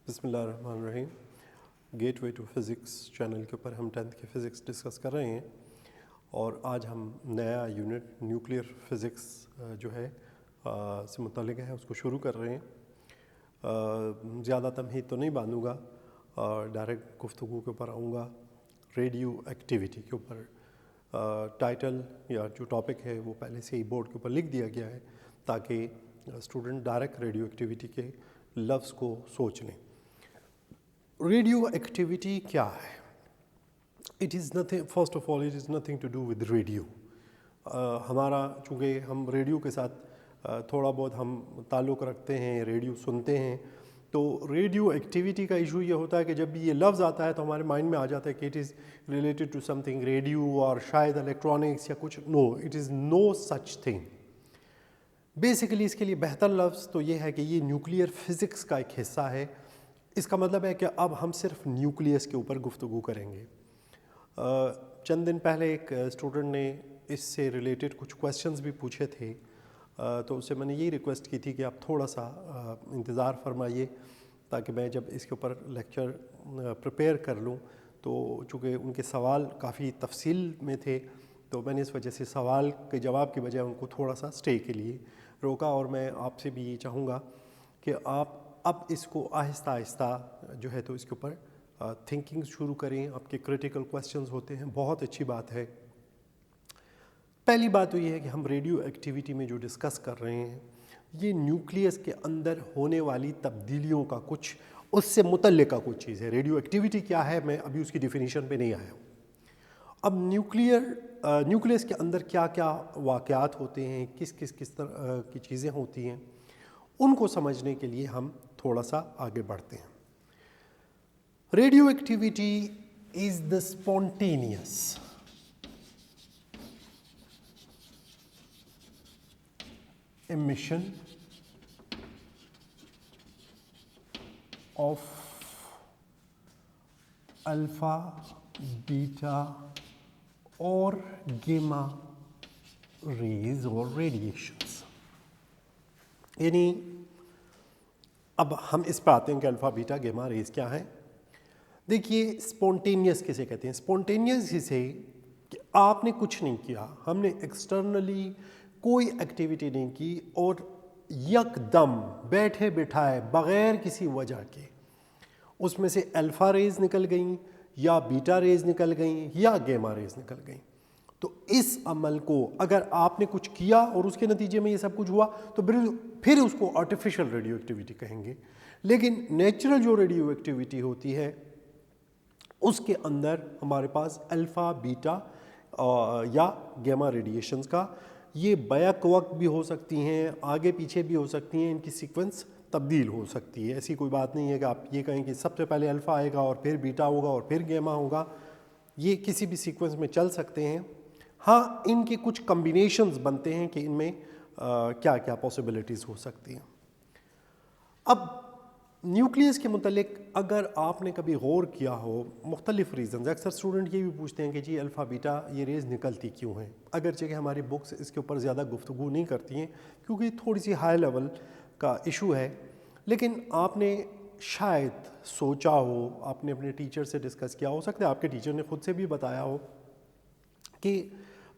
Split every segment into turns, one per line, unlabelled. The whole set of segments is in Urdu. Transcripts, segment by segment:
بسم اللہ الرحمن الرحیم. Gateway to physics channel کے اوپر ہم 10th کی فزکس ڈسکس کر رہے ہیں اور آج ہم نیا یونٹ نیوکلیئر فزکس جو ہے سے متعلق ہے اس کو شروع کر رہے ہیں. زیادہ تمہید تو نہیں باندھوں گا، ڈائریکٹ گفتگو کے اوپر آؤں گا. ریڈیو ایکٹیویٹی کے اوپر ٹائٹل یا جو ٹاپک ہے وہ پہلے سے ہی بورڈ کے اوپر لکھ دیا گیا ہے تاکہ اسٹوڈنٹ ڈائریکٹ ریڈیو ایکٹیویٹی کے لفظ کو سوچ لیں. ریڈیو ایکٹیویٹی کیا ہے؟ It is nothing, first of all it is nothing to do with radio. ہمارا چونکہ ہم ریڈیو کے ساتھ تھوڑا بہت ہم تعلق رکھتے ہیں، ریڈیو سنتے ہیں، تو ریڈیو ایکٹیویٹی کا ایشو یہ ہوتا ہے کہ جب بھی یہ لفظ آتا ہے تو ہمارے مائنڈ میں آ جاتا ہے کہ it is related to something radio اور شاید الیکٹرانکس یا کچھ. No, it is no such thing. Basically اس کے لیے بہتر لفظ تو یہ ہے کہ یہ نیوکلیئر فزکس کا ایک حصہ ہے. اس کا مطلب ہے کہ اب ہم صرف نیوکلیس کے اوپر گفتگو کریں گے. چند دن پہلے ایک اسٹوڈنٹ نے اس سے ریلیٹڈ کچھ کویسچنز بھی پوچھے تھے، تو اس سے میں نے یہی ریکویسٹ کی تھی کہ آپ تھوڑا سا انتظار فرمائیے تاکہ میں جب اس کے اوپر لیکچر پریپیئر کر لوں، تو چونکہ ان کے سوال کافی تفصیل میں تھے تو میں نے اس وجہ سے سوال کے جواب کی بجائے ان کو تھوڑا سا اسٹے کے لیے روکا. اور میں آپ سے بھی یہ چاہوں گا کہ آپ اب اس کو آہستہ آہستہ جو ہے تو اس کے اوپر تھنکنگ شروع کریں. آپ کے کریٹیکل کویسچنز ہوتے ہیں، بہت اچھی بات ہے. پہلی بات تو یہ ہے کہ ہم ریڈیو ایکٹیویٹی میں جو ڈسکس کر رہے ہیں یہ نیوکلیس کے اندر ہونے والی تبدیلیوں کا کچھ اس سے متعلقہ کچھ چیز ہے. ریڈیو ایکٹیویٹی کیا ہے میں ابھی اس کی ڈیفینیشن پہ نہیں آیا ہوں. اب نیوکلیس کے اندر کیا کیا واقعات ہوتے ہیں، کس طرح کی چیزیں ہوتی ہیں، ان کو سمجھنے کے لیے ہم تھوڑا سا آگے بڑھتے ہیں. Radio activity is the spontaneous emission of alpha, beta or gamma rays or radiations. یعنی اب ہم اس پہ آتے ہیں کہ الفا بیٹا گیما ریز کیا ہے. دیکھیے اسپونٹینیس کسے کہتے ہیں؟ اسپونٹینیس اسے کہ آپ نے کچھ نہیں کیا، ہم نے ایکسٹرنلی کوئی ایکٹیویٹی نہیں کی اور یک دم بیٹھے بٹھائے بغیر کسی وجہ کے اس میں سے الفا ریز نکل گئیں یا بیٹا ریز نکل گئیں یا گیما ریز نکل گئیں. تو اس عمل کو اگر آپ نے کچھ کیا اور اس کے نتیجے میں یہ سب کچھ ہوا تو پھر اس کو آرٹیفیشل ریڈیو ایکٹیویٹی کہیں گے. لیکن نیچرل جو ریڈیو ایکٹیویٹی ہوتی ہے اس کے اندر ہمارے پاس الفا بیٹا یا گیما ریڈیشنز کا یہ بیک وقت بھی ہو سکتی ہیں، آگے پیچھے بھی ہو سکتی ہیں، ان کی سیکوینس تبدیل ہو سکتی ہے. ایسی کوئی بات نہیں ہے کہ آپ یہ کہیں کہ سب سے پہلے الفا آئے گا اور پھر بیٹا ہوگا اور پھر گیما ہوگا. یہ کسی بھی سیکوینس میں چل سکتے ہیں. ہاں ان کے کچھ کمبینیشنز بنتے ہیں کہ ان میں کیا کیا پاسبلٹیز ہو سکتی ہیں. اب نیوکلیس کے متعلق اگر آپ نے کبھی غور کیا ہو، مختلف ریزنز، اکثر اسٹوڈنٹ یہ بھی پوچھتے ہیں کہ جی الفا بیٹا یہ ریز نکلتی کیوں ہیں، اگرچہ کہ ہماری بکس اس کے اوپر زیادہ گفتگو نہیں کرتی ہیں کیونکہ تھوڑی سی ہائی لیول کا ایشو ہے. لیکن آپ نے شاید سوچا ہو، آپ نے اپنے ٹیچر سے ڈسکس کیا، ہو سکتا ہے آپ کے ٹیچر نے خود سے بھی بتایا ہو کہ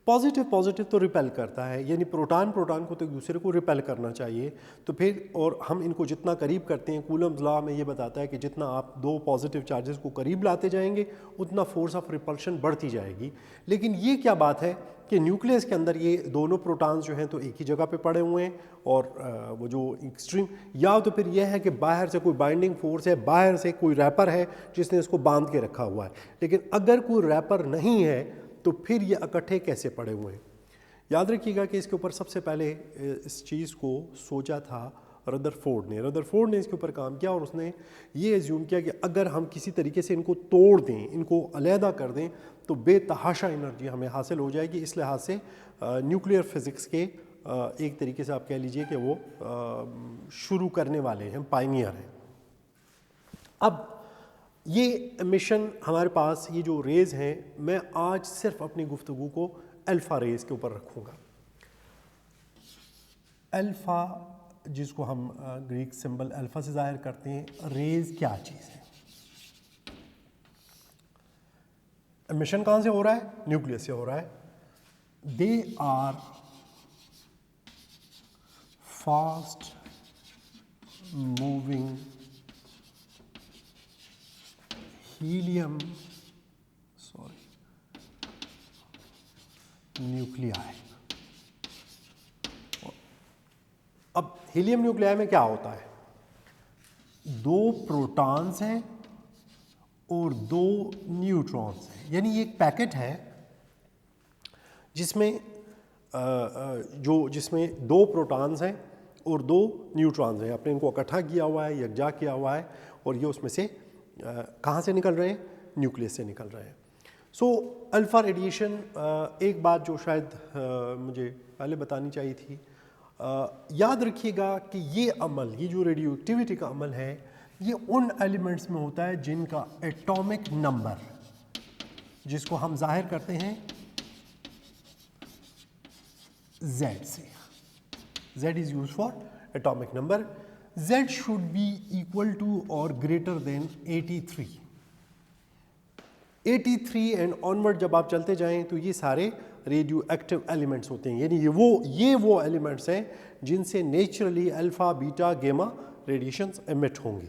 پازیٹیو تو ریپیل کرتا ہے، یعنی پروٹان کو تو ایک دوسرے کو ریپیل کرنا چاہیے. تو پھر اور ہم ان کو جتنا قریب کرتے ہیں، کولمز لا میں یہ بتاتا ہے کہ جتنا آپ دو پازیٹیو چارجز کو قریب لاتے جائیں گے اتنا فورس آف ریپلشن بڑھتی جائے گی. لیکن یہ کیا بات ہے کہ نیوکلیس کے اندر یہ دونوں پروٹانز جو ہیں تو ایک ہی جگہ پہ پڑے ہوئے ہیں اور وہ جو ایکسٹریم، یا تو پھر یہ ہے کہ باہر سے کوئی بائنڈنگ فورس ہے، باہر سے کوئی ریپر ہے جس نے اس کو باندھ کے رکھا ہوا ہے. لیکن اگر کوئی ریپر نہیں ہے تو پھر یہ اکٹھے کیسے پڑے ہوئے ہیں؟ یاد رکھیے گا کہ اس کے اوپر سب سے پہلے اس چیز کو سوچا تھا ردرفورڈ نے اس کے اوپر کام کیا اور اس نے یہ ایزیوم کیا کہ اگر ہم کسی طریقے سے ان کو توڑ دیں، ان کو علیحدہ کر دیں تو بے تحاشا انرجی ہمیں حاصل ہو جائے گی. اس لحاظ سے نیوکلیئر فزکس کے ایک طریقے سے آپ کہہ لیجئے کہ وہ شروع کرنے والے ہیں، پائنیئر ہیں. اب یہ ایمیشن ہمارے پاس یہ جو ریز ہیں، میں آج صرف اپنی گفتگو کو الفا ریز کے اوپر رکھوں گا. الفا جس کو ہم گریک سمبل الفا سے ظاہر کرتے ہیں، ریز کیا چیز ہے؟ ایمیشن کہاں سے ہو رہا ہے؟ نیوکلیس سے ہو رہا ہے. They are fast moving helium nuclei. اب ہیلیم نیوکلیائی میں کیا ہوتا ہے؟ 2 پروٹونز ہیں اور 2 نیوٹرونز ہیں. یعنی یہ ایک پیکٹ ہے جس میں جس میں 2 پروٹونز ہیں اور 2 نیوٹرونز ہیں. آپ نے ان کو اکٹھا کیا ہوا ہے، یکجا کیا ہوا ہے، اور یہ اس میں سے کہاں سے نکل رہے ہیں؟ نیوکلیس سے نکل رہے ہیں. سو الفا ریڈیشن، ایک بات جو شاید مجھے پہلے بتانی چاہیے تھی، یاد رکھیے گا کہ یہ عمل، یہ جو ریڈیو ایکٹیویٹی کا عمل ہے، یہ ان ایلیمنٹس میں ہوتا ہے جن کا ایٹامک نمبر، جس کو ہم ظاہر کرتے ہیں Z سے. Z is used for atomic number. Z should be equal to or greater than 83. 83 and onward جب آپ چلتے جائیں تو یہ سارے ریڈیو ایکٹیو ایلیمنٹس ہوتے ہیں. یعنی یہ وہ ایلیمنٹس ہیں جن سے نیچرلی الفا بیٹا گیما ریڈیشنز ایمٹ ہوں گی.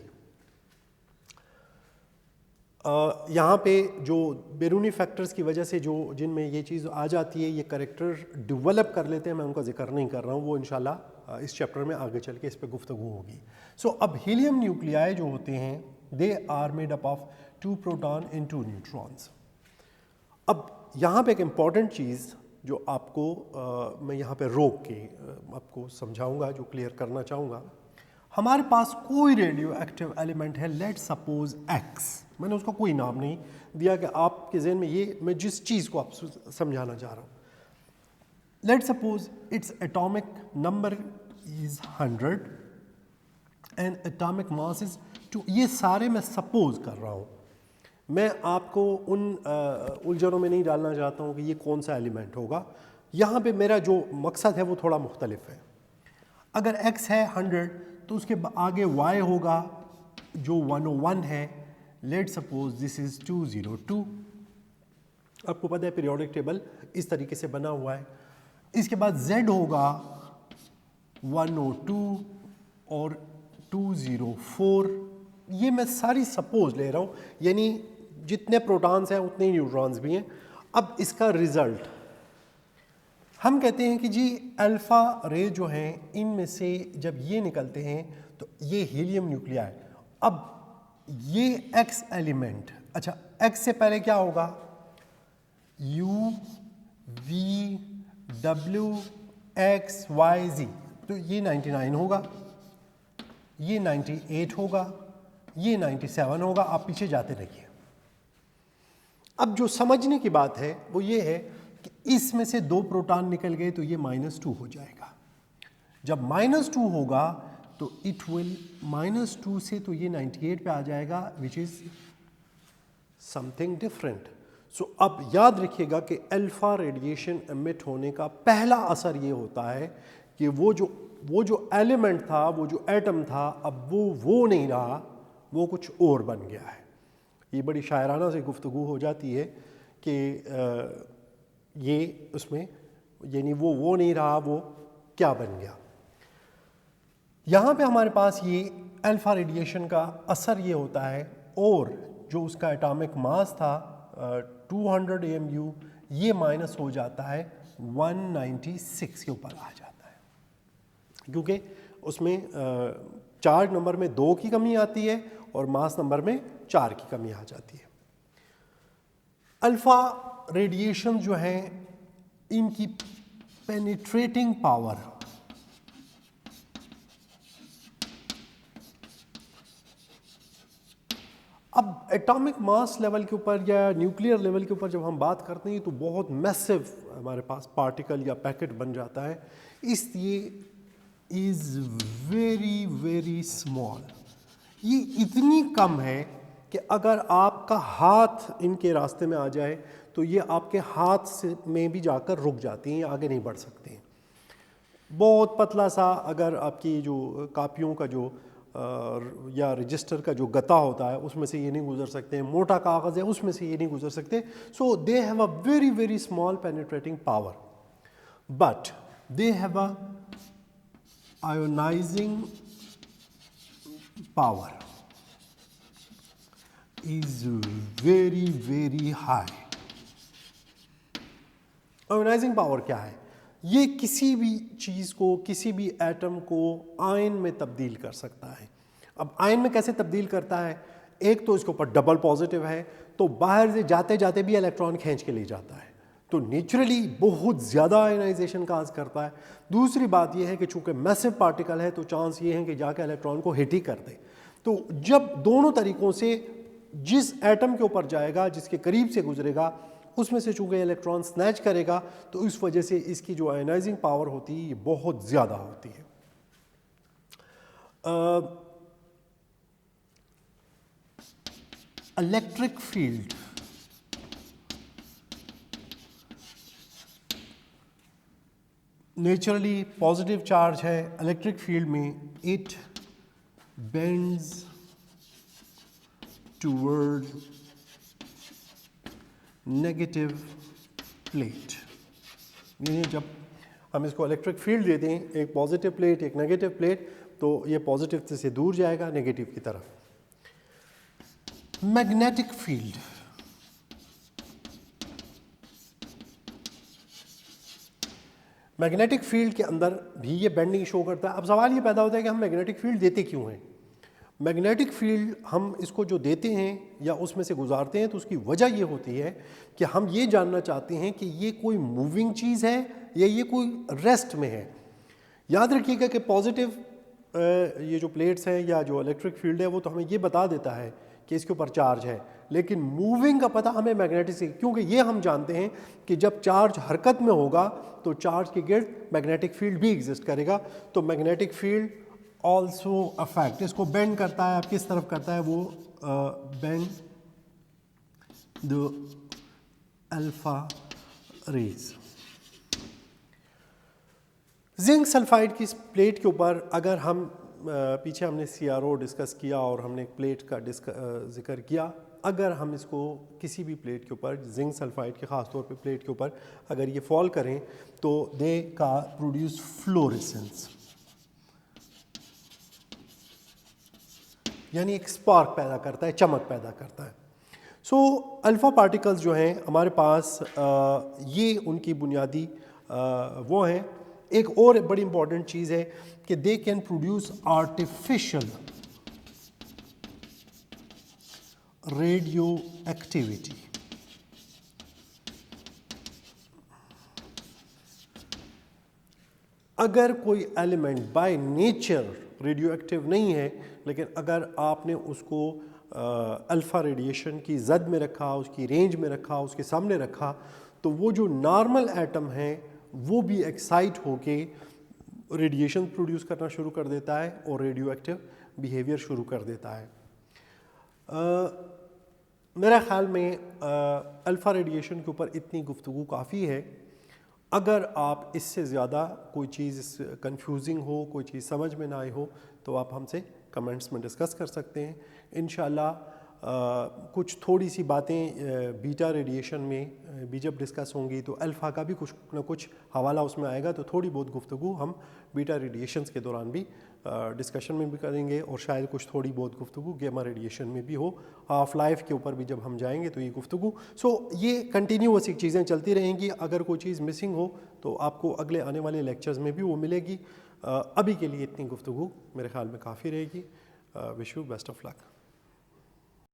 یہاں پہ جو بیرونی فیکٹرز کی وجہ سے جن میں یہ چیز آ جاتی ہے، یہ کریکٹر ڈیولپ کر لیتے ہیں، میں ان کا ذکر نہیں کر رہا ہوں، وہ انشاءاللہ اس چیپٹر میں آگے چل کے اس پہ گفتگو ہوگی. سو اب ہیلیم نیوکلیائی جو ہوتے ہیں، they are made up of 2 proton and 2 neutrons. اب یہاں پہ ایک امپورٹنٹ چیز جو آپ کو میں یہاں پہ روک کے آپ کو سمجھاؤں گا، جو کلیئر کرنا چاہوں گا. ہمارے پاس کوئی ریڈیو ایکٹیو ایلیمنٹ ہے، لیٹ سپوز ایکس. میں نے اس کو کوئی نام نہیں دیا کہ آپ کے ذہن میں یہ میں جس چیز کو آپ سمجھانا چاہ رہا ہوں. Let suppose its atomic number is 100 and atomic mass is 2. یہ سارے میں سپوز کر رہا ہوں. میں آپ کو ان الجھنوں میں نہیں ڈالنا چاہتا ہوں کہ یہ کون سا ایلیمنٹ ہوگا. یہاں پہ میرا جو مقصد ہے وہ تھوڑا مختلف ہے. اگر ایکس ہے 100 تو اس کے آگے وائی ہوگا جو 101 ہے. لیٹ سپوز دس از 202. آپ کو پتہ ہے پیریوڈک ٹیبل اس طریقے سے بنا ہوا ہے. اس کے بعد زیڈ ہوگا 102 اور 204. یہ میں ساری سپوز لے رہا ہوں، یعنی جتنے پروٹونز ہیں اتنے نیوٹرونز بھی ہیں. اب اس کا ریزلٹ ہم کہتے ہیں کہ جی الفا رے جو ہیں ان میں سے جب یہ نکلتے ہیں تو یہ ہیلیم نیوکلیائی. اب یہ ایکس ایلیمنٹ، اچھا ایکس سے پہلے کیا ہوگا؟ U V W X Y Z. تو یہ 99 ہوگا، یہ 98 ہوگا، یہ 97 ہوگا. آپ پیچھے جاتے رہیے. اب جو سمجھنے کی بات ہے وہ یہ ہے کہ اس میں سے 2 پروٹون نکل گئے تو یہ -2 ہو جائے گا. جب -2 ہوگا تو اٹ ول -2 سے تو یہ 98 پہ آ جائے گا وچ از سم تھنگ ڈفرینٹ. سو اب یاد رکھیے گا کہ الفا ریڈیشن ایمٹ ہونے کا پہلا اثر یہ ہوتا ہے کہ وہ جو ایلیمنٹ تھا، وہ جو ایٹم تھا، اب وہ نہیں رہا، وہ کچھ اور بن گیا ہے. یہ بڑی شاعرانہ سے گفتگو ہو جاتی ہے کہ یہ اس میں یعنی وہ نہیں رہا، وہ کیا بن گیا. یہاں پہ ہمارے پاس یہ الفا ریڈیشن کا اثر یہ ہوتا ہے، اور جو اس کا ایٹامک ماس تھا 200 AMU، یہ مائنس ہو جاتا ہے 196 کے اوپر آ جاتا ہے، کیونکہ اس میں چارج نمبر میں 2 کی کمی آتی ہے اور ماس نمبر میں 4 کی کمی آ جاتی ہے. الفا ریڈیشن جو ہیں ان کی پینیٹریٹنگ پاور اب ایٹامک ماس لیول کے اوپر یا نیوکلیئر لیول کے اوپر جب ہم بات کرتے ہیں تو بہت میسو ہمارے پاس پارٹیکل یا پیکٹ بن جاتا ہے. اس لیے از ویری ویری اسمال. یہ اتنی کم ہے کہ اگر آپ کا ہاتھ ان کے راستے میں آ جائے تو یہ آپ کے ہاتھ سے میں بھی جا کر رک جاتی ہیں، آگے نہیں بڑھ سکتے ہیں. بہت پتلا سا اگر آپ کی جو کاپیوں کا جو یا رجسٹر کا جو گتا ہوتا ہے اس میں سے یہ نہیں گزر سکتے، موٹا کاغذ ہے اس میں سے یہ نہیں گزر سکتے. So they have a very very small penetrating power, but they have a ionizing power is very very high. Ionizing power کیا ہے؟ یہ کسی بھی چیز کو، کسی بھی ایٹم کو آئن میں تبدیل کر سکتا ہے. اب آئن میں کیسے تبدیل کرتا ہے؟ ایک تو اس کے اوپر ڈبل پازیٹیو ہے تو باہر سے جاتے جاتے بھی الیکٹران کھینچ کے لے جاتا ہے، تو نیچرلی بہت زیادہ آئنائزیشن کاز کرتا ہے. دوسری بات یہ ہے کہ چونکہ میسو پارٹیکل ہے تو چانس یہ ہے کہ جا کے الیکٹران کو ہٹ ہی کر دے. تو جب دونوں طریقوں سے جس ایٹم کے اوپر جائے گا، جس کے قریب سے گزرے گا، اس میں سے چونکہ الیکٹران سنیچ کرے گا تو اس وجہ سے اس کی جو آئنائزنگ پاور ہوتی ہے یہ بہت زیادہ ہوتی ہے. Electric field naturally positive charge ہے. الیکٹرک فیلڈ میں it bends toward negative plate. یعنی جب ہم اس کو الیکٹرک فیلڈ دیتے ہیں، ایک پازیٹیو پلیٹ ایک نیگیٹو پلیٹ، تو یہ پازیٹیو سے دور جائے گا نیگیٹو کی طرف. میگنیٹک فیلڈ میگنیٹک فیلڈ کے اندر بھی یہ بینڈنگ شو کرتا ہے. اب سوال یہ پیدا ہوتا ہے کہ ہم میگنیٹک فیلڈ دیتے کیوں ہیں؟ میگنیٹک فیلڈ ہم اس کو جو دیتے ہیں یا اس میں سے گزارتے ہیں تو اس کی وجہ یہ ہوتی ہے کہ ہم یہ جاننا چاہتے ہیں کہ یہ کوئی موونگ چیز ہے یا یہ کوئی ریسٹ میں ہے. یاد رکھیے گا کہ پازیٹیو یہ جو پلیٹس ہیں یا جو الیکٹرک فیلڈ ہے وہ تو ہمیں یہ بتا دیتا ہے کہ اس کے اوپر چارج ہے، لیکن موونگ کا پتہ ہمیں میگنیٹک سے، کیونکہ یہ ہم جانتے ہیں کہ جب چارج حرکت میں ہوگا تو چارج کے گرد میگنیٹک فیلڈ بھی ایگزسٹ کرے گا. تو میگنیٹک فیلڈ آلسو افیکٹ، اس کو بینڈ کرتا ہے. اب کس طرف کرتا ہے وہ؟ بینڈ دا الفا ریز. زنک سلفائڈ کی پلیٹ کے اوپر اگر ہم پیچھے ہم نے سی آر او ڈسکس کیا اور ہم نے پلیٹ کا ذکر کیا، اگر ہم اس کو کسی بھی پلیٹ کے اوپر زنک سلفائڈ کے خاص طور پہ پلیٹ کے اوپر اگر یہ فال کریں تو دے کا پروڈیوس فلوریسنس، یعنی ایک اسپارک پیدا کرتا ہے، چمک پیدا کرتا ہے. سو الفا پارٹیکلز جو ہیں ہمارے پاس یہ ان کی بنیادی وہ ہیں. ایک اور بڑی امپورٹنٹ چیز ہے کہ they can produce artificial radio activity. اگر کوئی element by nature radio active نہیں ہے، لیکن اگر آپ نے اس کو الفا ریڈیشن کی زد میں رکھا، اس کی رینج میں رکھا، اس کے سامنے رکھا، تو وہ جو نارمل ایٹم ہیں وہ بھی ایکسائٹ ہو کے ریڈیشن پروڈیوس کرنا شروع کر دیتا ہے اور ریڈیو ایکٹیو بیہیویئر شروع کر دیتا ہے. میرا خیال میں الفا ریڈیشن کے اوپر اتنی گفتگو کافی ہے. اگر آپ اس سے زیادہ کوئی چیز کنفیوزنگ ہو، کوئی چیز سمجھ میں نہ آئی ہو تو آپ ہم سے کمنٹس میں ڈسکس کر سکتے ہیں. انشاءاللہ کچھ تھوڑی سی باتیں بیٹا ریڈیشن میں بھی جب ڈسکس ہوں گی تو الفا کا بھی کچھ نہ کچھ حوالہ اس میں آئے گا، تو تھوڑی بہت گفتگو ہم بیٹا ریڈیشنز کے دوران بھی ڈسکشن میں بھی کریں گے، اور شاید کچھ تھوڑی بہت گفتگو گیما ریڈیشن میں بھی ہو. ہاف لائف کے اوپر بھی جب ہم جائیں گے تو یہ گفتگو یہ کنٹینیوس ایک چیزیں چلتی رہیں گی. اگر کوئی چیز مسنگ ہو تو آپ کو اگلے آنے والے لیکچرز میں بھی وہ ملے گی. ابھی کے لیے اتنی گفتگو میرے خیال میں کافی رہے گی. Wish you best of look.